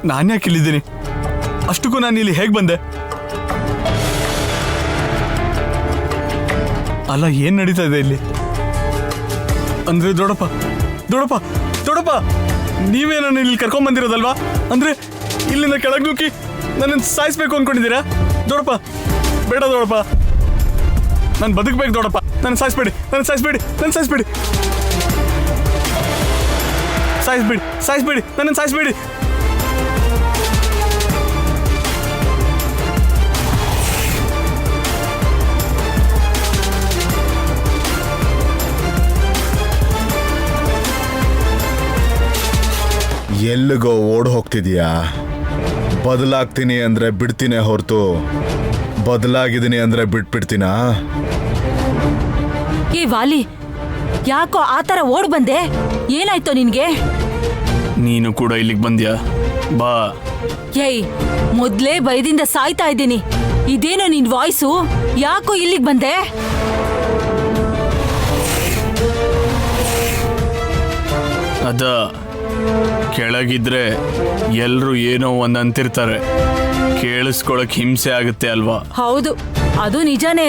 ನಾನು ಯಾಕೆ ಇಲ್ಲಿದ್ದೀನಿ? ಅಷ್ಟಕ್ಕೂ ನಾನು ಇಲ್ಲಿ ಹೇಗೆ ಬಂದೆ? ಅಲ್ಲ, ಏನ್ ನಡೀತಾ ಇದೆ ಇಲ್ಲಿ? ಅಂದ್ರೆ ದೊಡ್ಡಪ್ಪ ದೊಡ್ಡಪ್ಪ ದೊಡ್ಡಪ್ಪ, ನೀವೇ ನಾನು ಇಲ್ಲಿ ಕರ್ಕೊಂಡ್ ಬಂದಿರೋದಲ್ವಾ? ಅಂದ್ರೆ ಇಲ್ಲಿಂದ ಕೆಳಗೆ ನುಗ್ಗಿ ನನ್ನನ್ನು ಸಾಯಿಸ್ಬೇಕು ಅನ್ಕೊಂಡಿದ್ದೀರಾ? ದೊಡ್ಡಪ್ಪ ಬೇಡ ದೊಡ್ಡಪ್ಪ, ನಾನು ಬದುಕಬೇಕು ದೊಡ್ಡಪ್ಪ, ನನ್ನ ಸಾಯಿಸ್ಬೇಡಿ, ನನ್ನ ಸಾಯಿಸ್ಬೇಡಿ, ನನ್ನ ಸಾಯಿಸ್ಬೇಡಿ, ಸಾಯಿಸ್ಬೇಡಿ, ಸಾಯಿಸ್ಬೇಡಿ, ನನ್ನನ್ನು ಸಾಯಿಸ್ಬೇಡಿ. ಎಲ್ಲಿಗೋ ಓಡ್ ಹೋಗ್ತಿದೀಯಾ? ಬದಲಾಗ್ತೀನಿ ಅಂದ್ರೆ ಬಿಡ್ತೀನಿ ಹೊರತು ಬದಲಾಗಿದ್ದೀನಿ ಅಂದ್ರೆ ಬಿಟ್ಬಿಡ್ತೀನಾ? ಏ ವಾಲಿ, ಯಾಕೋ ಆತರ ಓಡ್ ಬಂದೆ? ಏನಾಯ್ತೋ ನಿನ್ಗೆ? ನೀನು ಕೂಡ ಇಲ್ಲಿಗೆ ಬಂದ್ಯಾ? ಬಾ. ಏಯ್, ಮೊದ್ಲೇ ಭಯದಿಂದ ಸಾಯ್ತಾ ಇದ್ದೀನಿ. ಇದೇನೋ ನಿನ್ ವಾಯ್ಸು? ಯಾಕೋ ಇಲ್ಲಿಗೆ ಬಂದೆ? ಅದ ಕೆಳಗಿದ್ರೆ ಎಲ್ರು ಏನೋ ಒಂದ್ ಅಂತಿರ್ತಾರೆ, ಕೇಳಿಸ್ಕೊಳಕ್ ಹಿಂಸೆ ಆಗುತ್ತೆ ಅಲ್ವಾ? ಹೌದು, ಅದು ನಿಜಾನೇ.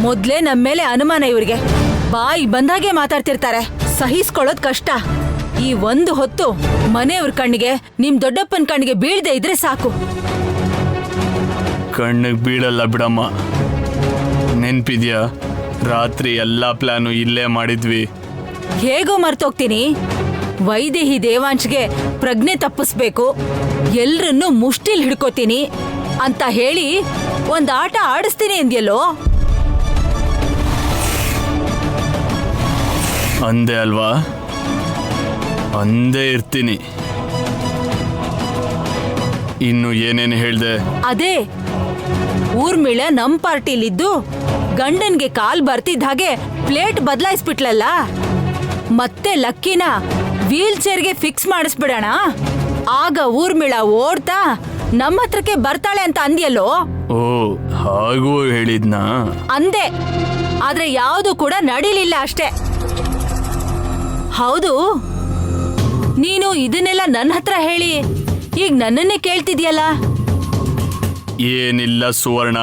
ಮೊದ್ಲೇ ನಮ್ಮ ಮೇಲೆ ಅನುಮಾನ ಇವ್ರಿಗೆ. ಬಾಯಿ ಬಂದಾಗೆ ಮಾತಾಡ್ತಿರ್ತಾರೆ, ಸಹಿಸ್ಕೊಳ್ಳೋದ್ ಕಷ್ಟ. ಈ ಒಂದು ಹೊತ್ತು ಮನೆಯವ್ರ ಕಣ್ಣಿಗೆ, ನಿಮ್ ದೊಡ್ಡಪ್ಪನ ಕಣ್ಣಿಗೆ ಬೀಳದೆ ಇದ್ರೆ ಸಾಕು. ಕಣ್ಣಿಗೆ ಬೀಳಲ್ಲ ಬಿಡಮ್ಮ. ನೆನ್ಪಿದ್ಯಾ, ರಾತ್ರಿ ಎಲ್ಲಾ ಪ್ಲಾನು ಇಲ್ಲೇ ಮಾಡಿದ್ವಿ. ಹೇಗೋ ಮರ್ತೋಗ್ತೀನಿ. ವೈದೇಹಿ ದೇವಾಂಶ್ಗೆ ಪ್ರಜ್ಞೆ ತಪ್ಪಿಸ್ಬೇಕು, ಎಲ್ರನ್ನೂ ಮುಷ್ಟಿಲ್ ಹಿಡ್ಕೋತೀನಿ ಅಂತ ಹೇಳಿ ಒಂದ್ ಆಟ ಆಡಿಸ್ತೀನಿ ಅಂದ್ಯಲ್ಲೋ? ಅಂದೆ ಅಲ್ವಾ? ಅಂದೇ ಇರ್ತೀನಿ. ಇನ್ನು ಏನೇನು ಹೇಳ್ದೆ? ಅದೇ, ಊರ್ಮಿಳ ನಮ್ ಪಾರ್ಟಿಲಿದ್ದು ಗಂಡನ್ಗೆ ಕಾಲ್ ಬರ್ತಿದ್ದ ಹಾಗೆ ಪ್ಲೇಟ್ ಬದಲಾಯಿಸ್ಬಿಟ್ಲಲ್ಲ. ಮತ್ತೆ ಲಕ್ಕಿನ ವೀಲ್ ಚೇರ್ಗೆ ಫಿಕ್ಸ್ ಮಾಡಿಸ್ಬಿಡೋಣ, ಆಗ ಊರ್ಮಿಳ ಓಡ್ತಾ ನಮ್ಮ ಹತ್ರಕ್ಕೆ ಬರ್ತಾಳೆ ಅಂತ ಅಂದ್ಯಲ್ಲೋ? ಓ, ಹಾಗೂ ಹೇಳಿದ್ನಾ? ಅಂದೆ, ಆದ್ರೆ ಯಾವುದು ಕೂಡ ನಡೀಲಿಲ್ಲ ಅಷ್ಟೇ. ಹೌದು, ನೀನು ಇದನ್ನೆಲ್ಲ ನನ್ನ ಹತ್ರ ಹೇಳಿ ಈಗ ನನ್ನನ್ನೇ ಕೇಳ್ತಿದ್ಯಲ್ಲ? ಏನಿಲ್ಲ ಸುವರ್ಣ,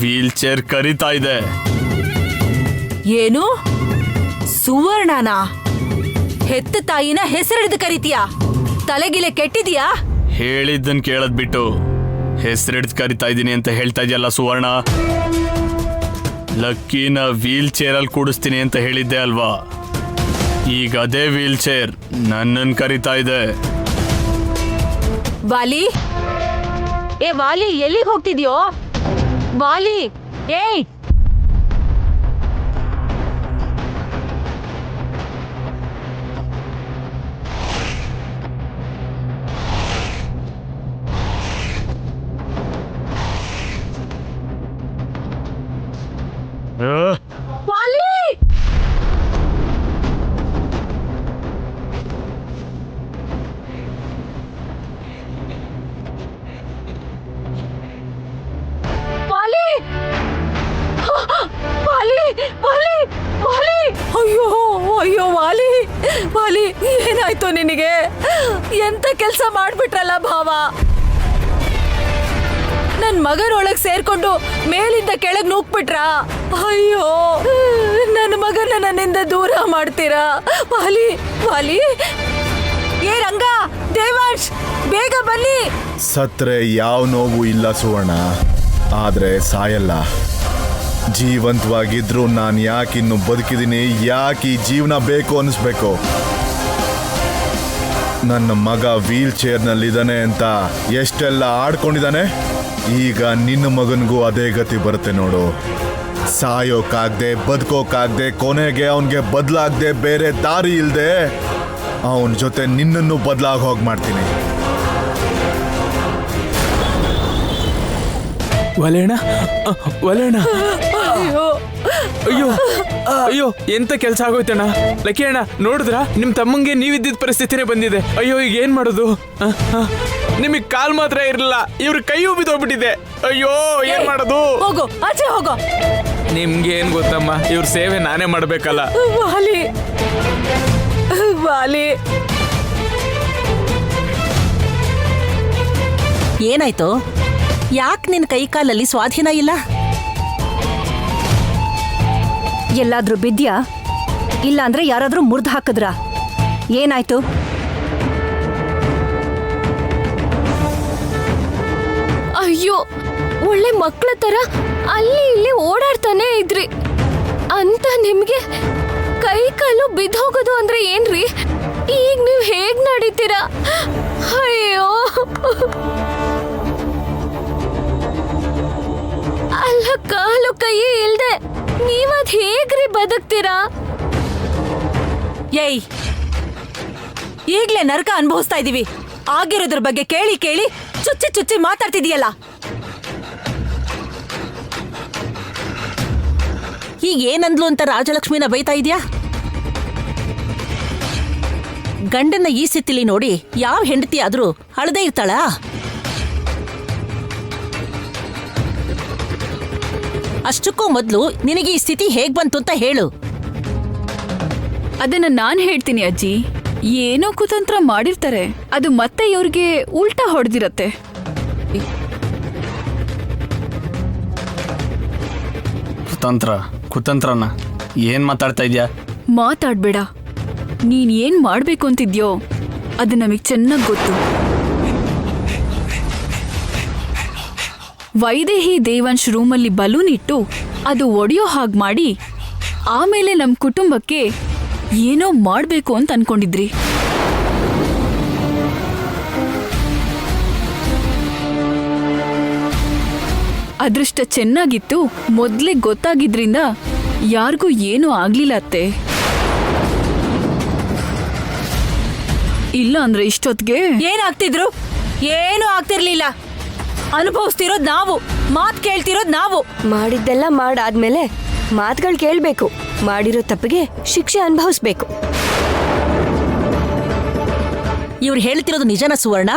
ವೀಲ್ ಚೇರ್ ಕರೀತಾ ಇದೆ. ಏನು? ಸುವರ್ಣನ ಹೆತ್ತ ತಾಯಿನ ಹೆಸರಿಡಿದು ಕರಿತೀಯಾ? ತಲೆಗಿಲೆ ಕೆಟ್ಟಿದ್ಯಾ? ಹೇಳಿದ್ದನ್ ಕೇಳದ್ ಬಿಟ್ಟು ಹೆಸರಿಡ್ದು ಕರಿತಾ ಇದ್ದೀನಿ ಅಂತ ಹೇಳ್ತಾ ಇದೆಯಲ್ಲ ಸುವರ್ಣ. ಲಕ್ಕಿನ ವೀಲ್ ಚೇರಲ್ಲಿ ಕೂಡಿಸ್ತೀನಿ ಅಂತ ಹೇಳಿದ್ದೆ ಅಲ್ವಾ? ಈಗ ಅದೇ ವೀಲ್ ಚೇರ್ ನನ್ನನ್ನು ಕರಿತಾ ಇದೆ. ವಾಲಿ, ಏ ವಾಲಿ, ಎಲ್ಲಿಗೆ ಹೋಗ್ತಿದ್ಯೋ? ವಾಲಿ, ಏಯ್! ವಾಲಿ! ವಾಲಿ! ವಾಲಿ! ವಾಲಿ! ವಾಲಿ! ಅಯ್ಯೋ ಅಯ್ಯೋ ವಾಲಿ! ವಾಲಿ, ಏನಾಯ್ತು ನಿನಗೆ? ಎಂತ ಕೆಲಸ ಮಾಡ್ಬಿಟ್ರಲ್ಲ ಭಾವ. ನನ್ ಮಗನೊಳಗ್ ಸೇರ್ಕೊಂಡು ಮೇಲಿಂದ ಕೆಳಗ್ ನೂಕ್ಬಿಟ್ರ. ಅಯ್ಯೋ, ನನ್ನ ಮಗನ ನನ್ನಿಂದ ದೂರ ಮಾಡ್ತೀರಾ? ವಾಲಿ, ವಾಲಿ! ಏ ರಂಗ, ದೇವಾಂಶ್, ಬೇಗ ಬನ್ನಿ. ಸತ್ರೆ ಯಾವ ನೋವು ಇಲ್ಲ ಸುವರ್ಣ, ಆದ್ರೆ ಸಾಯಲ್ಲ. ಜೀವಂತವಾಗಿದ್ರು ನಾನು ಯಾಕಿನ್ನು ಬದುಕಿದ್ದೀನಿ, ಯಾಕೆ ಈ ಜೀವನ ಬೇಕು ಅನಿಸ್ಬೇಕು? ನನ್ನ ಮಗ ವೀಲ್ ಚೇರ್ನಲ್ಲಿದ್ದಾನೆ ಅಂತ ಎಷ್ಟೆಲ್ಲ ಆಡ್ಕೊಂಡಿದ್ದಾನೆ, ಈಗ ನಿನ್ನ ಮಗನಿಗೂ ಅದೇ ಗತಿ ಬರುತ್ತೆ ನೋಡು. ಸಾಯೋಕ್ಕಾಗ್ದೆ, ಬದುಕೋಕ್ಕಾಗ್ದೆ, ಕೊನೆಗೆ ಅವನಿಗೆ ಬದಲಾಗದೆ ಬೇರೆ ದಾರಿ ಇಲ್ಲದೆ ಅವನ ಜೊತೆ ನಿನ್ನನ್ನು ಬದಲಾಗಿ ಹೋಗಿ ಮಾಡ್ತೀನಿ. ವಲೇಣ, ವಲೇಣ! ಅಯ್ಯೋ ಅಯ್ಯೋ ಅಯ್ಯೋ, ಎಂತ ಕೆಲಸ ಆಗೋಯ್ತಣ್ಣ. ಲಕ್ಕಿ ಅಣ್ಣ, ನೋಡಿದ್ರ ನಿಮ್ ತಮ್ಮಂಗೆ ನೀವಿದ್ದಿದ್ದ ಪರಿಸ್ಥಿತಿನೇ ಬಂದಿದೆ. ಅಯ್ಯೋ, ಈಗ ಏನ್ ಮಾಡೋದು? ನಿಮಗ್ ಕಾಲ್ ಮಾತ್ರ ಇರಲಿಲ್ಲ, ಇವ್ರ ಕೈಯೂ ಬಿದ್ದೋಗ್ಬಿಟ್ಟಿದೆ. ಅಯ್ಯೋ, ಏನ್ ಮಾಡೋದು? ಹೋಗೋ, ಆಚೆ ಹೋಗೋ. ನಿಮ್ಗೆ ಏನ್ ಗೊತ್ತಮ್ಮ, ಇವ್ರ ಸೇವೆ ನಾನೇ ಮಾಡ್ಬೇಕಲ್ಲ. ವಾಲಿ, ವಾಲಿ, ಏನಾಯ್ತು? ಯಾಕೆ ನಿನ್ ಕೈ ಕಾಲಲ್ಲಿ ಸ್ವಾಧೀನ ಇಲ್ಲ? ಎಲ್ಲಾದ್ರೂ ಬಿದ್ಯಾ? ಇಲ್ಲ ಅಂದ್ರೆ ಯಾರಾದ್ರೂ ಮುರ್ದು ಹಾಕಿದ್ರಾ? ಏನಾಯ್ತು? ಅಯ್ಯೋ, ಒಳ್ಳೆ ಮಕ್ಕಳ ತರ ಅಲ್ಲಿ ಇಲ್ಲಿ ಓಡಾಡ್ತಾನೆ ಇದ್ರಿ ಅಂತ ನಿಮ್ಗೆ ಕೈ ಕಾಲು ಬಿದ್ದೋಗೋದು ಅಂದ್ರೆ ಏನ್ರಿ? ಈಗ ನೀವ್ ಹೇಗ್ ನಡೀತೀರಾ? ಅಯ್ಯೋ, ಅಲ್ಲ ಕಾಲು ಕೈ ಇಲ್ದೆ ನೀವದ್ ಹೇಗ್ರಿ ಬದುಕ್ತೀರಾ? ಏಯ್, ಈಗ್ಲೇ ನರಕ ಅನುಭವಿಸ್ತಾ ಇದೀವಿ. ಆಗಿರೋದ್ರ ಬಗ್ಗೆ ಕೇಳಿ ಕೇಳಿ ಚುಚ್ಚಿ ಚುಚ್ಚಿ ಮಾತಾಡ್ತಿದೀಯಲ್ಲ. ಈಗ ಏನಂದ್ಲು ಅಂತ ರಾಜಲಕ್ಷ್ಮಿನ ಬೈತಾ ಇದ್ಯಾ? ಗಂಡನ್ನ ಈ ಸ್ಥಿತಿಲಿ ನೋಡಿ ಯಾವ ಹೆಂಡತಿ ಆದ್ರೂ ಅಳದೇ ಇರ್ತಾಳ? ಅಷ್ಟಕ್ಕೂ ಮೊದ್ಲು ನಿನಗೆ ಈ ಸ್ಥಿತಿ ಹೇಗ್ ಬಂತು ಅಂತ ಹೇಳು. ಅದನ್ನ ನಾನ್ ಹೇಳ್ತೀನಿ ಅಜ್ಜಿ. ಏನೋ ಕುತಂತ್ರ ಮಾಡಿರ್ತಾರೆ, ಅದು ಮತ್ತೆ ಇವ್ರಿಗೆ ಉಲ್ಟಾ ಹೊಡೆದಿರತ್ತೆ. ಕುತಂತ್ರನ ಏನ್ ಮಾತಾಡ್ತಾ ಇದ್ಯಾ? ಮಾತಾಡ್ಬೇಡ. ನೀನ್ ಏನ್ ಮಾಡ್ಬೇಕು ಅಂತಿದ್ಯೋ ಅದು ನಮಗ್ ಚೆನ್ನಾಗ್ ಗೊತ್ತು. ವೈದೇಹಿ ದೇವಂಶ್ ರೂಮಲ್ಲಿ ಬಲೂನ್ ಇಟ್ಟು ಅದು ಒಡೆಯೋ ಹಾಗೆ ಮಾಡಿ ಆಮೇಲೆ ನಮ್ ಕುಟುಂಬಕ್ಕೆ ಏನೋ ಮಾಡ್ಬೇಕು ಅಂತ ಅನ್ಕೊಂಡಿದ್ರಿ. ಅದೃಷ್ಟ ಚೆನ್ನಾಗಿತ್ತು, ಮೊದ್ಲೇ ಗೊತ್ತಾಗಿದ್ರಿಂದ ಯಾರಿಗೂ ಏನೂ ಆಗ್ಲಿಲ್ಲ ಅತ್ತೆ. ಇಲ್ಲ ಅಂದ್ರೆ ಇಷ್ಟೊತ್ಗೆ ಏನಾಗ್ತಿದ್ರು? ಏನೂ ಆಗ್ತಿರ್ಲಿಲ್ಲ. ಅನುಭವಿಸ್ತಿರೋದ್ ನಾವು, ಮಾತ್ ಕೇಳ್ತಿರೋದ್ ನಾವು. ಮಾಡಿದ್ದೆಲ್ಲ ಮಾಡಾದ್ಮೇಲೆ ಮಾತುಗಳು ಕೇಳ್ಬೇಕು, ಮಾಡಿರೋ ತಪ್ಪಿಗೆ ಶಿಕ್ಷೆ ಅನುಭವಿಸ್ಬೇಕು. ಇವ್ರು ಹೇಳ್ತಿರೋದು ನಿಜನ ಸುವರ್ಣ?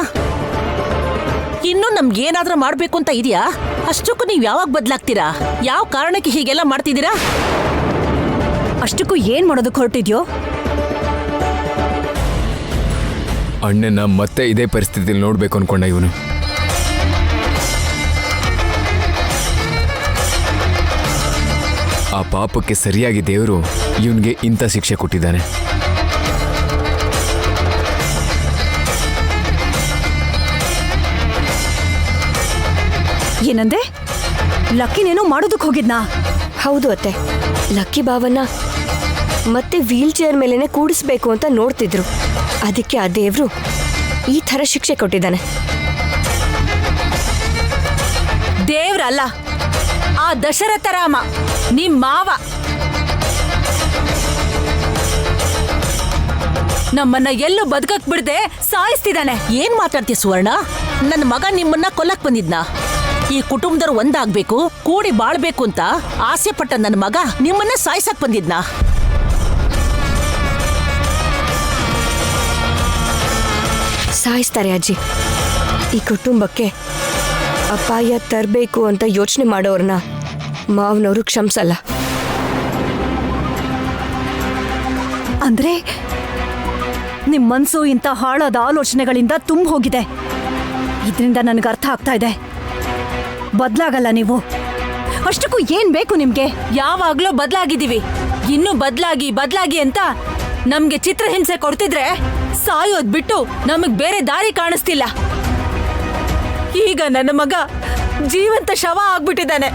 ಇನ್ನೂ ನಮ್ಗೇನಾದ್ರೂ ಮಾಡ್ಬೇಕು ಅಂತ ಇದೆಯಾ? ಅಷ್ಟಕ್ಕೂ ನೀವ್ ಯಾವಾಗ ಬದ್ಲಾಗ್ತೀರಾ? ಯಾವ ಕಾರಣಕ್ಕೆ ಹೀಗೆಲ್ಲ ಮಾಡ್ತಿದ್ದೀರಾ? ಅಷ್ಟಕ್ಕೂ ಏನ್ ಮಾಡೋದಕ್ಕೆ ಹೊರಟಿದ್ಯೋ? ಅಣ್ಣನ ಮತ್ತೆ ಇದೇ ಪರಿಸ್ಥಿತಿಯಲ್ಲಿ ನೋಡ್ಬೇಕು ಅನ್ಕೊಂಡ ಇವನು. ಆ ಪಾಪಕ್ಕೆ ಸರಿಯಾಗಿ ದೇವರು ಇವನ್ಗೆ ಇಂಥ ಶಿಕ್ಷೆ ಕೊಟ್ಟಿದ್ದಾನೆ. ಏನಂದೆ? ಲಕ್ಕಿನೇನೋ ಮಾಡೋದಕ್ಕೆ ಹೋಗಿದ್ನಾ? ಹೌದು ಅತ್ತೆ, ಲಕ್ಕಿ ಬಾವನ್ನ ಮತ್ತೆ ವೀಲ್ ಚೇರ್ ಮೇಲೇನೆ ಕೂಡಿಸ್ಬೇಕು ಅಂತ ನೋಡ್ತಿದ್ರು. ಅದಕ್ಕೆ ಆ ದೇವ್ರು ಈ ಥರ ಶಿಕ್ಷೆ ಕೊಟ್ಟಿದ್ದಾನೆ. ದೇವ್ರಲ್ಲ, ಆ ದಶರಥ ರಾಮ ನಿಮ್ ಮಾವ ನಮ್ಮನ್ನ ಎಲ್ಲೂ ಬದುಕಕ್ ಬಿಡದೆ ಸಾಯಿಸ್ತಿದ್ದಾನೆ. ಏನ್ ಮಾತಾಡ್ತೀಯ ಸುವರ್ಣ? ನನ್ನ ಮಗ ನಿಮ್ಮನ್ನ ಕೊಲ್ಲಕ್ ಬಂದಿದ್ನಾ? ಈ ಕುಟುಂಬದವ್ರು ಒಂದಾಗ್ಬೇಕು, ಕೂಡಿ ಬಾಳ್ಬೇಕು ಅಂತ ಆಸೆ ಪಟ್ಟ ನನ್ನ ಮಗ ನಿಮ್ಮನ್ನ ಸಾಯ್ಸಕ್ ಬಂದಿದ್ನಾ? ಸಾಯಿಸ್ತಾರೆ ಅಜ್ಜಿ. ಈ ಕುಟುಂಬಕ್ಕೆ ಅಪಾಯ ತರಬೇಕು ಅಂತ ಯೋಚನೆ ಮಾಡೋರ್ನ ಮಾವನವರು ಕ್ಷಮಿಸಲ್ಲ. ಅಂದ್ರೆ ನಿಮ್ ಮನ್ಸು ಇಂಥ ಹಾಳಾದ ಆಲೋಚನೆಗಳಿಂದ ತುಂಬ ಹೋಗಿದೆ. ಇದರಿಂದ ನನಗೆ ಅರ್ಥ ಆಗ್ತಾ ಇದೆ, ಬದ್ಲಾಗಲ್ಲ ನೀವು. ಅಷ್ಟಕ್ಕೂ ಏನ್ ಬೇಕು ನಿಮ್ಗೆ? ಯಾವಾಗ್ಲೂ ಬದ್ಲಾಗಿದ್ದೀವಿ. ಇನ್ನು ಬದ್ಲಾಗಿ ಅಂತ ನಮ್ಗೆ ಚಿತ್ರಹಿಂಸೆ ಕೊಡ್ತಿದ್ರೆ ಸಾಯೋದ್ ಬಿಟ್ಟು ನಮಗ್ ಬೇರೆ ದಾರಿ ಕಾಣಿಸ್ತಿಲ್ಲ. ಈಗ ನನ್ನ ಮಗ ಜೀವಂತ ಶವ ಆಗ್ಬಿಟ್ಟಿದ್ದಾನೆ.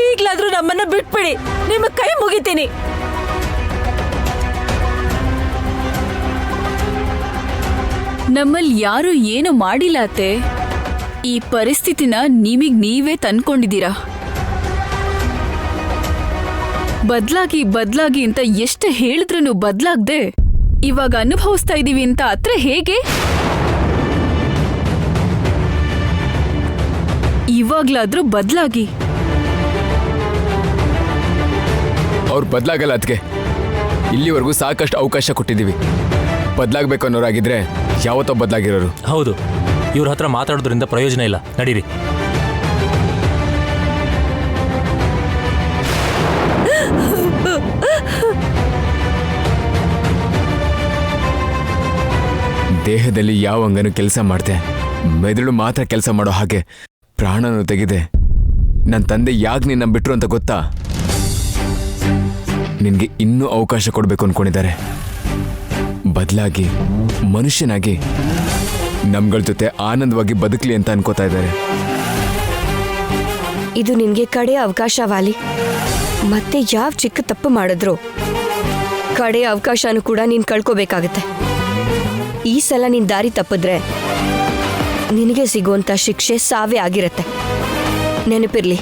ಈಗ್ಲಾದ್ರೂ ನಮ್ಮನ್ನ ಬಿಟ್ಬಿಡಿ, ನಿಮಗ್ ಕೈ ಮುಗಿತೀನಿ. ನಮ್ಮಲ್ಲಿ ಯಾರು ಏನು ಮಾಡಿಲ್ಲ ಅತ್ತೆ. ಈ ಪರಿಸ್ಥಿತಿನ ನೀವೇ ತಂದ್ಕೊಂಡಿದ್ದೀರಾ. ಬದ್ಲಾಗಿ ಅಂತ ಎಷ್ಟು ಹೇಳಿದ್ರೂ ಬದ್ಲಾಗ್ದೆ ಇವಾಗ ಅನುಭವಿಸ್ತಾ ಇದೀವಿ ಅಂತ ಅತ್ರ ಹೇಗೆ? ಇವಾಗ್ಲಾದ್ರೂ ಬದ್ಲಾಗಿ. ಅವ್ರು ಬದಲಾಗಲ್ಲ ಅದಕ್ಕೆ. ಇಲ್ಲಿವರೆಗೂ ಸಾಕಷ್ಟು ಅವಕಾಶ ಕೊಟ್ಟಿದ್ದೀವಿ. ಬದಲಾಗಬೇಕು ಅನ್ನೋರಾಗಿದ್ರೆ ಯಾವತ್ತೋ ಬದಲಾಗಿರೋರು. ಹೌದು, ಇವ್ರ ಹತ್ರ ಮಾತಾಡೋದ್ರಿಂದ ಪ್ರಯೋಜನ ಇಲ್ಲ. ನಡೀರಿ. ದೇಹದಲ್ಲಿ ಯಾವ ಅಂಗನೂ ಕೆಲಸ ಮಾಡ್ದೆ, ಮೆದುಳು ಮಾತ್ರ ಕೆಲಸ ಮಾಡೋ ಹಾಗೆ ಪ್ರಾಣನೂ ತೆಗೆದೆ. ನನ್ನ ತಂದೆ ಯಾಕೆ ನಿನ್ನ ಬಿಟ್ರು ಅಂತ ಗೊತ್ತಾ? ನಿನಗೆ ಇನ್ನೂ ಅವಕಾಶ ಕೊಡಬೇಕು ಅನ್ಕೊಂಡಿದ್ದಾರೆ. ಬದಲಾಗಿ ಮನುಷ್ಯನಾಗಿ ನಮ್ಗಳ ಜೊತೆ ಆನಂದವಾಗಿ ಬದುಕಲಿ ಅಂತ ಅನ್ಕೋತಾ ಇದ್ದಾರೆ. ಇದು ನಿನ್ಗೆ ಕಡೆಯ ಅವಕಾಶ ವಾಲಿ. ಮತ್ತೆ ಯಾವ ಚಿಕ್ಕ ತಪ್ಪು ಮಾಡಿದ್ರು ಕಡೆಯ ಅವಕಾಶನೂ ಕೂಡ ನೀನ್ ಕಳ್ಕೋಬೇಕಾಗತ್ತೆ. ಈ ಸಲ ನೀನ್ ದಾರಿ ತಪ್ಪಿದ್ರೆ ನಿನಗೆ ಸಿಗುವಂತ ಶಿಕ್ಷೆ ಸಾವೇ ಆಗಿರತ್ತೆ. ನೆನಪಿರ್ಲಿ.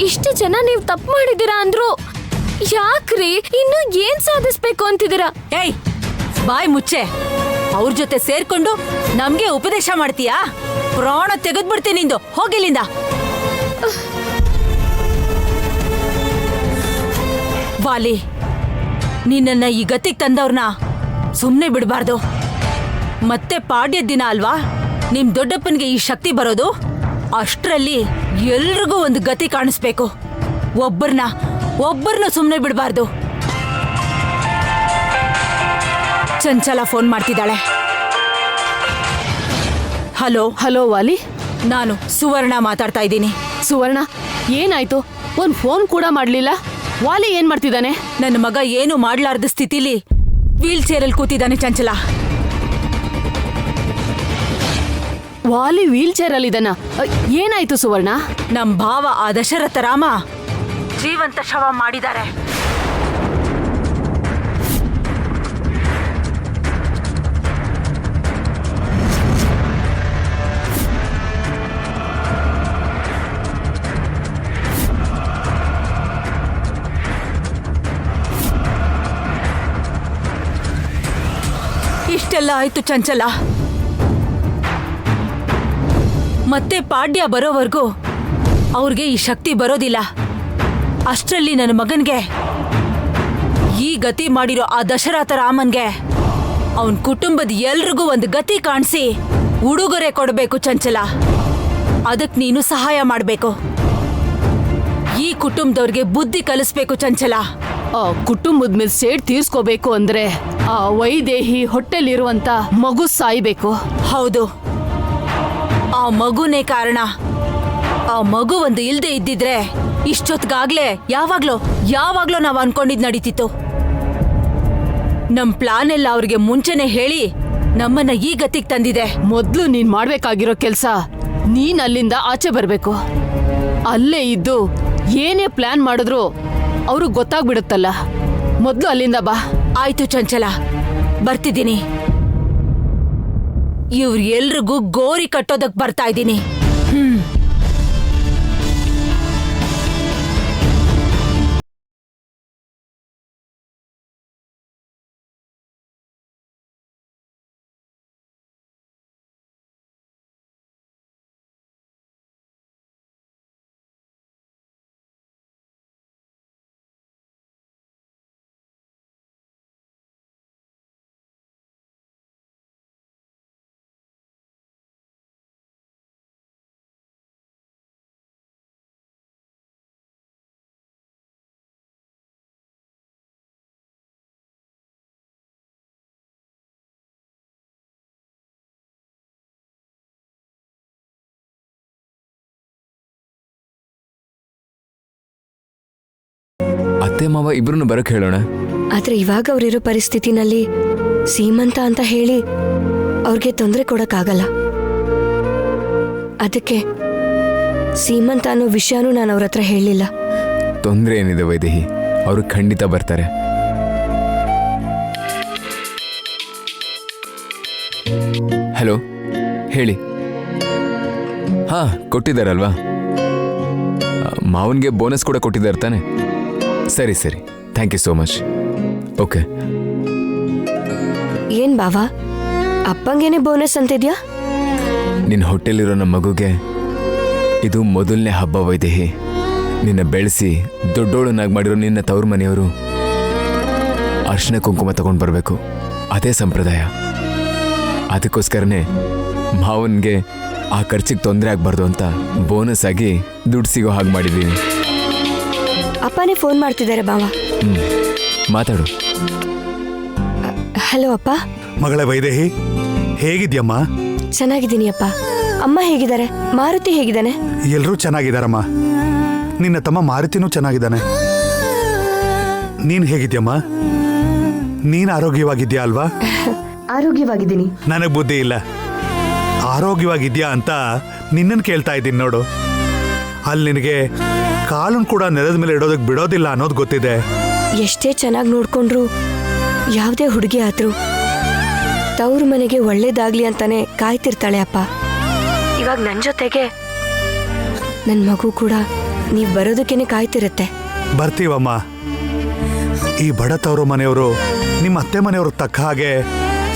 ಇಷ್ಟು ಜನ ನೀವು ತಪ್ಪು ಮಾಡಿದ್ದೀರಾ ಅಂದ್ರು ಯಾಕ್ರಿ ಇನ್ನು ಏನ್ ಸಾಧಿಸ್ಬೇಕು ಅಂತಿದ್ದೀರಾ? ಏಯ್, ಬಾಯ್ ಮುಚ್ಚೆ. ಅವ್ರ ಜೊತೆ ಸೇರ್ಕೊಂಡು ನಮ್ಗೆ ಉಪದೇಶ ಮಾಡ್ತೀಯಾ? ಪ್ರಾಣ ತೆಗೆದ್ಬಿಡ್ತೀನಿ ನಿಂದು. ಹೋಗಿಲ್ಲಿಂದ. ವಾಲಿ, ನಿನ್ನನ್ನ ಈ ಗತಿಗೆ ತಂದವ್ರನ್ನ ಸುಮ್ಮನೆ ಬಿಡಬಾರ್ದು. ಮತ್ತೆ ಪಾಡ್ಯದ ದಿನ ಅಲ್ವಾ ನಿಮ್ ದೊಡ್ಡಪ್ಪನಿಗೆ ಈ ಶಕ್ತಿ ಬರೋದು. ಅಷ್ಟರಲ್ಲಿ ಎಲ್ರಿಗೂ ಒಂದು ಗತಿ ಕಾಣಿಸ್ಬೇಕು. ಒಬ್ಬರನ್ನ ಸುಮ್ಮನೆ ಬಿಡಬಾರ್ದು. ಚಂಚಲ ಫೋನ್ ಮಾಡ್ತಿದ್ದಾಳೆ. ಹಲೋ ಹಲೋ ವಾಲಿ, ನಾನು ಸುವರ್ಣ ಮಾತಾಡ್ತಾ ಇದ್ದೀನಿ. ಸುವರ್ಣ ಏನಾಯ್ತು? ಒಂದ್ ಫೋನ್ ಕೂಡ ಮಾಡ್ಲಿಲ್ಲ. ವಾಲಿ ಏನ್ ಮಾಡ್ತಿದ್ದಾನೆ? ನನ್ನ ಮಗ ಏನು ಮಾಡ್ಲಾರ್ದ ಸ್ಥಿತಿಲಿ ವೀಲ್ ಚೇರಲ್ಲಿ ಕೂತಿದ್ದಾನೆ. ಚಂಚಲ, ವಾಲಿ ವೀಲ್ ಚೇರ್ ಅಲ್ಲಿ ಇದ್ದಾನ? ಏನಾಯ್ತು ಸುವರ್ಣ? ನಮ್ ಭಾವ ಆ ದಶರಥ ರಾಮ ಜೀವಂತ ಶವ ಮಾಡಿದ್ದಾರೆ. ಇಷ್ಟೆಲ್ಲ ಆಯ್ತು ಚಂಚಲ. ಮತ್ತೆ ಪಾಡ್ಯ ಬರೋವರೆಗೂ ಅವ್ರಿಗೆ ಈ ಶಕ್ತಿ ಬರೋದಿಲ್ಲ. ಅಷ್ಟರಲ್ಲಿ ನನ್ನ ಮಗನ್ಗೆ ಈ ಗತಿ ಮಾಡಿರೋ ಆ ದಶರಥ ರಾಮನ್ಗೆ ಅವನ್ ಕುಟುಂಬದ ಎಲ್ರಿಗೂ ಒಂದು ಗತಿ ಕಾಣಿಸಿ ಉಡುಗೊರೆ ಕೊಡಬೇಕು ಚಂಚಲ. ಅದಕ್ಕೆ ನೀನು ಸಹಾಯ ಮಾಡಬೇಕು. ಈ ಕುಟುಂಬದವ್ರಿಗೆ ಬುದ್ಧಿ ಕಲಿಸ್ಬೇಕು ಚಂಚಲ. ಕುಟುಂಬದ ಮೇಲೆ ಸೇಡ್ ತೀರ್ಸ್ಕೋಬೇಕು ಅಂದ್ರೆ ಆ ವೈದೇಹಿ ಹೊಟ್ಟೆಲಿರುವಂತ ಮಗು ಸಾಯ್ಬೇಕು. ಹೌದು, ಆ ಮಗುನೇ ಕಾರಣ. ಆ ಮಗು ಒಂದು ಇಲ್ದೆ ಇದ್ದಿದ್ರೆ ಇಷ್ಟೊತ್ಗಾಗ್ಲೇ ಯಾವಾಗ್ಲೋ ನಾವ್ ಅನ್ಕೊಂಡಿದ್ ನಡೀತಿತ್ತು. ನಮ್ ಪ್ಲಾನ್ ಎಲ್ಲ ಅವ್ರಿಗೆ ಮುಂಚೆನೆ ಹೇಳಿ ನಮ್ಮನ್ನ ಈ ಗತಿಗೆ ತಂದಿದೆ. ಮೊದ್ಲು ನೀನ್ ಮಾಡ್ಬೇಕಾಗಿರೋ ಕೆಲ್ಸ, ನೀನ್ ಅಲ್ಲಿಂದ ಆಚೆ ಬರ್ಬೇಕು. ಅಲ್ಲೇ ಇದ್ದು ಏನೇ ಪ್ಲಾನ್ ಮಾಡಿದ್ರು ಅವ್ರಿಗೆ ಗೊತ್ತಾಗ್ಬಿಡುತ್ತಲ್ಲ. ಮೊದ್ಲು ಅಲ್ಲಿಂದ ಬಾ. ಆಯ್ತು ಚಂಚಲ, ಬರ್ತಿದ್ದೀನಿ. ಇವ್ರ ಎಲ್ರಿಗೂ ಗೋರಿ ಕಟ್ಟೋದಕ್ ಬರ್ತಾ ಇದ್ದೀನಿ. ಅತ್ತೆ ಮಾವ ಇಬ್ರು ಬರಕ್ ಹೇಳೋಣ. ಆದ್ರೆ ಇವಾಗ ಅವ್ರಿರೋ ಪರಿಸ್ಥಿತಿನಲ್ಲಿ ಸೀಮಂತ ಅಂತ ಹೇಳಿ ಅವ್ರಿಗೆ ತೊಂದರೆ ಕೊಡಕ್ಕಾಗಲ್ಲ. ಅದಕ್ಕೆ ಸೀಮಂತ ಅನ್ನೋ ವಿಷಯನೂ ನಾನು ಅವ್ರ ಹತ್ರ ಹೇಳಿಲ್ಲ. ತೊಂದರೆ ಏನಿದೆ ವೈದೇಹಿ, ಅವರು ಖಂಡಿತ ಬರ್ತಾರೆ. ಹಲೋ, ಹೇಳಿ. ಹಾ, ಕೊಟ್ಟಿದ್ದಾರಲ್ವಾ? ಮಾವನ್ಗೆ ಬೋನಸ್ ಕೂಡ ಕೊಟ್ಟಿದ್ದಾರೆ ತಾನೆ? ಸರಿ ಸರಿ, thank you so much. Okay. ಏನ್ ಬಾವಾ, ಅಪ್ಪಂಗೇನೆ ಬೋನಸ್ ಅಂತಿದ್ಯಾ? ನಿನ್ನ ಹೊಟ್ಟೆಲಿರೋ ನಮ್ಮ ಮಗುಗೆ ಇದು ಮೊದಲನೇ ಹಬ್ಬ ವೈದೇಹಿ. ನಿನ್ನ ಬೆಳೆಸಿ ದೊಡ್ಡೋಳನ್ನಾಗಿ ಮಾಡಿರೋ ನಿನ್ನ ತವ್ರ ಮನೆಯವರು ಅರ್ಶಿನ ಕುಂಕುಮ ತಗೊಂಡು ಬರಬೇಕು. ಅದೇ ಸಂಪ್ರದಾಯ. ಅದಕ್ಕೋಸ್ಕರನೇ ಮಾವನ್ಗೆ ಆ ಖರ್ಚಿಗೆ ತೊಂದರೆ ಆಗಬಾರ್ದು ಅಂತ ಬೋನಸ್ ಆಗಿ ದುಡ್ಡು ಸಿಗೋ ಹಾಗೆ ಮಾಡಿದ್ದೀನಿ. ಅಪ್ಪನೇ ಫೋನ್ ಮಾಡ್ತಿದ್ದಾರೆ ಬಾವ. ಮಾತಾಡು. ಹಲೋ ಅಪ್ಪ. ಮಗಳ ವೈದೇಹಿ, ಹೇಗಿದ್ಯಮ್ಮ? ಚೆನ್ನಾಗಿದ್ದೀನಿ ಅಪ್ಪ. ಅಮ್ಮ ಹೇಗಿದ್ದಾರೆ? ಮಾರುತಿ ಹೇಗಿದ್ದಾನೆ? ಎಲ್ಲರೂ ಚೆನ್ನಾಗಿದ್ದಾರಮ್ಮ. ನಿನ್ನ ತಮ್ಮ ಮಾರುತಿನೂ ಚೆನ್ನಾಗಿದ್ದಾನೆ. ನೀನ್ ಹೇಗಿದ್ಯಮ್ಮ? ನೀನ್ ಆರೋಗ್ಯವಾಗಿದ್ಯಾ ಅಲ್ವಾ? ಆರೋಗ್ಯವಾಗಿದ್ದೀನಿ. ನನಗ್ ಬುದ್ಧಿ ಇಲ್ಲ. ಆರೋಗ್ಯವಾಗಿದ್ಯಾ ಅಂತ ನಿನ್ನನ್ ಕೇಳ್ತಾ ಇದ್ದೀನಿ ನೋಡು. ಅಲ್ಲಿ ನಿನಗೆ ಕಾಲನ್ ಕೂಡ ನೆಲದ ಮೇಲೆ ಇಡೋದಕ್ಕೆ ಬಿಡೋದಿಲ್ಲ ಅನ್ನೋದು ಗೊತ್ತಿದೆ. ಎಷ್ಟೇ ಚೆನ್ನಾಗಿ ನೋಡ್ಕೊಂಡ್ರು ಯಾವುದೇ ಹುಡುಗಿ ಆದ್ರೂ ತವ್ರ ಮನೆಗೆ ಒಳ್ಳೇದಾಗ್ಲಿ ಅಂತಾನೆ ಕಾಯ್ತಿರ್ತಾಳೆ ಅಪ್ಪ. ಇವಾಗ ನನ್ನ ಜೊತೆಗೆ ನನ್ನ ಮಗು ಕೂಡ ನೀವ್ ಬರೋದಕ್ಕೇನೆ ಕಾಯ್ತಿರುತ್ತೆ. ಬರ್ತೀವಮ್ಮ. ಈ ಬಡ ತವ್ರ ಮನೆಯವರು ನಿಮ್ಮ ಅತ್ತೆ ಮನೆಯವ್ರ ತಕ್ಕ ಹಾಗೆ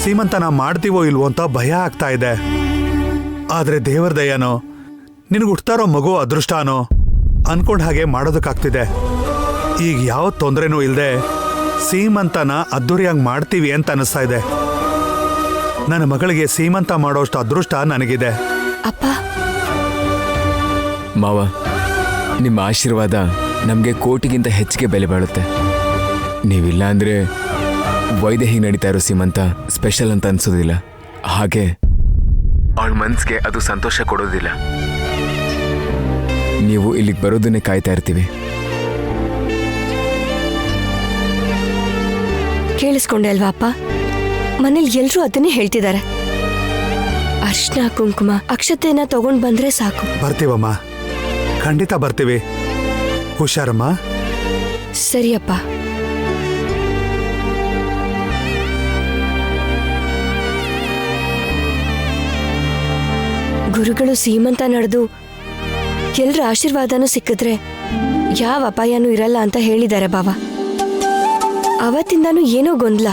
ಸೀಮಂತನ ಮಾಡ್ತೀವೋ ಇಲ್ವೋ ಅಂತ ಭಯ ಆಗ್ತಾ ಇದೆ. ಆದ್ರೆ ದೇವರ ದಯನೋ ನಿನಗೆ ಹುಡ್ತಾರೋ ಮಗು ಅದೃಷ್ಟನೋ ಅನ್ಕೊಂಡ್ ಹಾಗೆ ಮಾಡೋದಕ್ಕಾಗ್ತಿದೆ. ಈಗ ಯಾವ ತೊಂದರೆನೂ ಇಲ್ಲದೆ ಸೀಮಂತನ ಅದ್ದೂರಿಯಾಗಿ ಮಾಡ್ತೀವಿ ಅಂತ ಅನಿಸ್ತಾ ಇದೆ. ನನ್ನ ಮಗಳಿಗೆ ಸೀಮಂತ ಮಾಡೋಷ್ಟು ಅದೃಷ್ಟ ನನಗಿದೆ. ಅಪ್ಪ, ಮಾವ, ನಿಮ್ಮ ಆಶೀರ್ವಾದ ನಮಗೆ ಕೋಟಿಗಿಂತ ಹೆಚ್ಚಿಗೆ ಬೆಲೆ ಬಾಳುತ್ತೆ. ನೀವಿಲ್ಲ ಅಂದ್ರೆ ವೈದೇಹಿ ನಡೀತಾ ಇರೋ ಸೀಮಂತ ಸ್ಪೆಷಲ್ ಅಂತ ಅನ್ಸೋದಿಲ್ಲ. ಹಾಗೆ ಅವಳ ಮನ್ಸಿಗೆ ಅದು ಸಂತೋಷ ಕೊಡೋದಿಲ್ಲ. ನೀವು ಇಲ್ಲಿಗೆ ಬರೋದನ್ನೇ ಕಾಯ್ತಾ ಇರ್ತೀವಿ. ಕೇಳಿಸ್ಕೊಂಡೆ ಅಲ್ವಾ ಅಪ್ಪ? ಮನೇಲಿ ಎಲ್ರೂ ಅದನ್ನೇ ಹೇಳ್ತಿದ್ದಾರೆ. ಅರ್ಶನ ಕುಂಕುಮ ಅಕ್ಷತೆನ ತಗೊಂಡ್ ಬಂದ್ರೆ ಸಾಕು. ಬರ್ತೀವಮ್ಮ, ಖಂಡಿತ ಬರ್ತೀವಿ. ಹುಷಾರಮ್ಮ. ಸರಿಯಪ್ಪ. ಗುರುಗಳು ಸೀಮಂತ ನಡೆದು ಎಲ್ರ ಆಶೀರ್ವಾದನೂ ಸಿಕ್ಕಿದ್ರೆ ಯಾವ ಅಪಾಯನೂ ಇರಲ್ಲ ಅಂತ ಹೇಳಿದ್ದಾರೆ ಬಾವ. ಅವತ್ತಿಂದಾನು ಏನೋ ಗೊಂದಲ,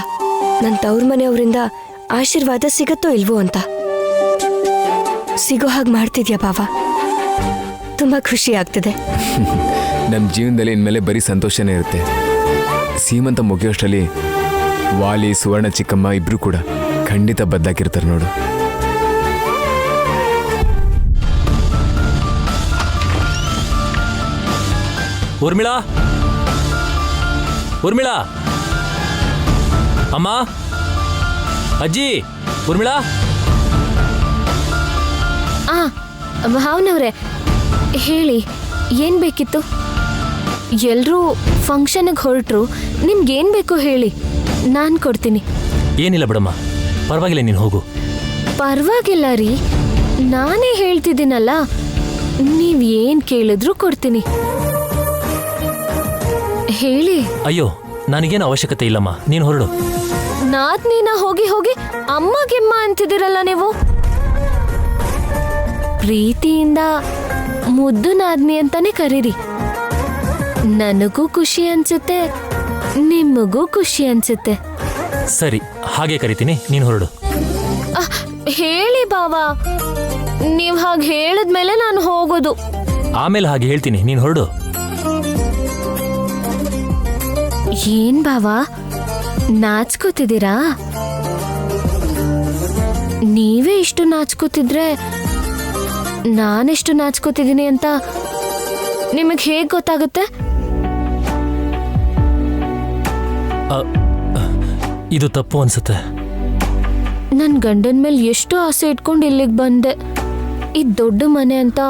ನನ್ನ ತವ್ರ ಮನೆಯವರಿಂದ ಆಶೀರ್ವಾದ ಸಿಗತ್ತೋ ಇಲ್ವೋ ಅಂತ. ಸಿಗೋ ಹಾಗೆ ಮಾಡ್ತಿದ್ಯಾ ಬಾವ? ತುಂಬಾ ಖುಷಿ ಆಗ್ತಿದೆ. ನಮ್ಮ ಜೀವನದಲ್ಲಿ ಇನ್ಮೇಲೆ ಬರೀ ಸಂತೋಷನೇ ಇರುತ್ತೆ. ಸೀಮಂತ ಮುಗಿಯೋಷ್ಟರಲ್ಲಿ ವಾಲಿ, ಸುವರ್ಣ ಚಿಕ್ಕಮ್ಮ ಇಬ್ರು ಕೂಡ ಖಂಡಿತ ಬದಲಾಗಿರ್ತಾರೆ ನೋಡು. ಊರ್ಮಿಳಾ, ಊರ್ಮಿಳಾ, ಅಮ್ಮ, ಅಜ್ಜಿ, ಊರ್ಮಿಳಾ. ಭಾವನವ್ರೆ, ಹೇಳಿ, ಏನ್ ಬೇಕಿತ್ತು? ಎಲ್ರೂ ಫಂಕ್ಷನ್ಗೆ ಹೊರಟ್ರು. ನಿಮ್ಗೇನ್ ಬೇಕು ಹೇಳಿ, ನಾನು ಕೊಡ್ತೀನಿ. ಏನಿಲ್ಲ ಬಿಡಮ್ಮ, ಪರವಾಗಿಲ್ಲ, ನೀನು ಹೋಗು. ಪರವಾಗಿಲ್ಲ ರೀ, ನಾನೇ ಹೇಳ್ತಿದ್ದೀನಲ್ಲ, ನೀವ್ ಏನ್ ಕೇಳಿದ್ರು ಕೊಡ್ತೀನಿ. ಹೇಳಿ. ಅಯ್ಯೋ, ನನಗೇನು ಅವಶ್ಯಕತೆ ಇಲ್ಲಮ್ಮ, ನೀನು ಹೊರಡು. ನಾದ್ನೀನ ಹೋಗಿ ಹೋಗಿ ಅಮ್ಮಗೆಮ್ಮ ಅಂತಿದ್ದೀರಲ್ಲ ನೀವು. ಪ್ರೀತಿಯಿಂದ ಮುದ್ದು ನಾದ್ನಿ ಅಂತಾನೆ ಕರೀರಿ. ನನಗೂ ಖುಷಿ ಅನ್ಸುತ್ತೆ, ನಿಮಗೂ ಖುಷಿ ಅನ್ಸುತ್ತೆ. ಸರಿ, ಹಾಗೆ ಕರಿತೀನಿ, ನೀನು ಹೊರಡು. ಹೇಳಿ ಬಾವಾ, ನೀವ್ ಹಾಗೆ ಹೇಳಿದ್ಮೇಲೆ ನಾನು ಹೋಗೋದು. ಆಮೇಲೆ ಹಾಗೆ ಹೇಳ್ತೀನಿ, ನೀನು ಹೊರಡು. ಏನ್ ಬಾವಾ, ನಾಚ್ಕೋತಿದ್ದೀರಾ? ನೀವೇ ಇಷ್ಟು ನಾಚ್ಕೋತಿದ್ರೆ ನಾನೆಷ್ಟು ನಾಚ್ಕೋತಿದ್ದೀನಿ ಅಂತ ನಿಮಗೆ ಹೇಗೆ ಗೊತ್ತಾಗುತ್ತೆ? ಇದು ತಪ್ಪು ಅನ್ಸುತ್ತೆ. ನನ್ನ ಗಂಡನ ಮೇಲೆ ಎಷ್ಟು ಆಸೆ ಇಟ್ಕೊಂಡು ಇಲ್ಲಿಗೆ ಬಂದೆ. ಇದು ದೊಡ್ಡ ಮನೆ ಅಂತ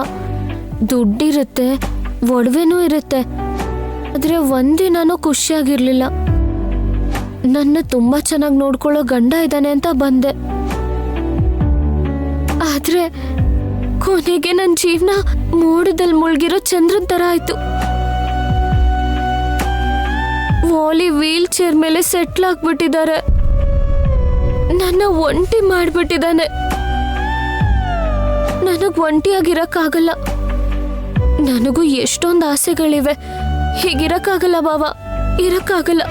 ದುಡ್ಡಿರುತ್ತೆ, ಒಡವೆನೂ ಇರುತ್ತೆ. ಆದರೆ ಒಂದಿನಾನು ಖುಷಿಯಾಗಿರ್ಲಿಲ್ಲ. ನನ್ನ ತುಂಬಾ ಚೆನ್ನಾಗಿ ನೋಡ್ಕೊಳ್ಳೋ ಗಂಡ ಇದ್ದಾನೆ ಅಂತ ಬಂದೆ. ಆದ್ರೆ ಕೊನೆಗೆ ನನ್ನ ಜೀವನ ಮೋಡದಲ್ಲಿ ಮುಳುಗಿರೋ ಚಂದ್ರನ್ ತರ ಆಯ್ತು. ವಾಲಿ ವೀಲ್ ಚೇರ್ ಮೇಲೆ ಸೆಟ್ಲ್ ಆಗ್ಬಿಟ್ಟಿದ್ದಾರೆ. ನನ್ನ ಒಂಟಿ ಮಾಡ್ಬಿಟ್ಟಿದ್ದಾನೆ. ನನಗ್ ಒಂಟಿಯಾಗಿರಕ್ಕಾಗಲ್ಲ. ನನಗೂ ಎಷ್ಟೊಂದು ಆಸೆಗಳಿವೆ. ಹೀಗಿರಕ್ಕಾಗಲ್ಲ ಬಾವ, ಇರಕ್ಕಾಗಲ್ಲ.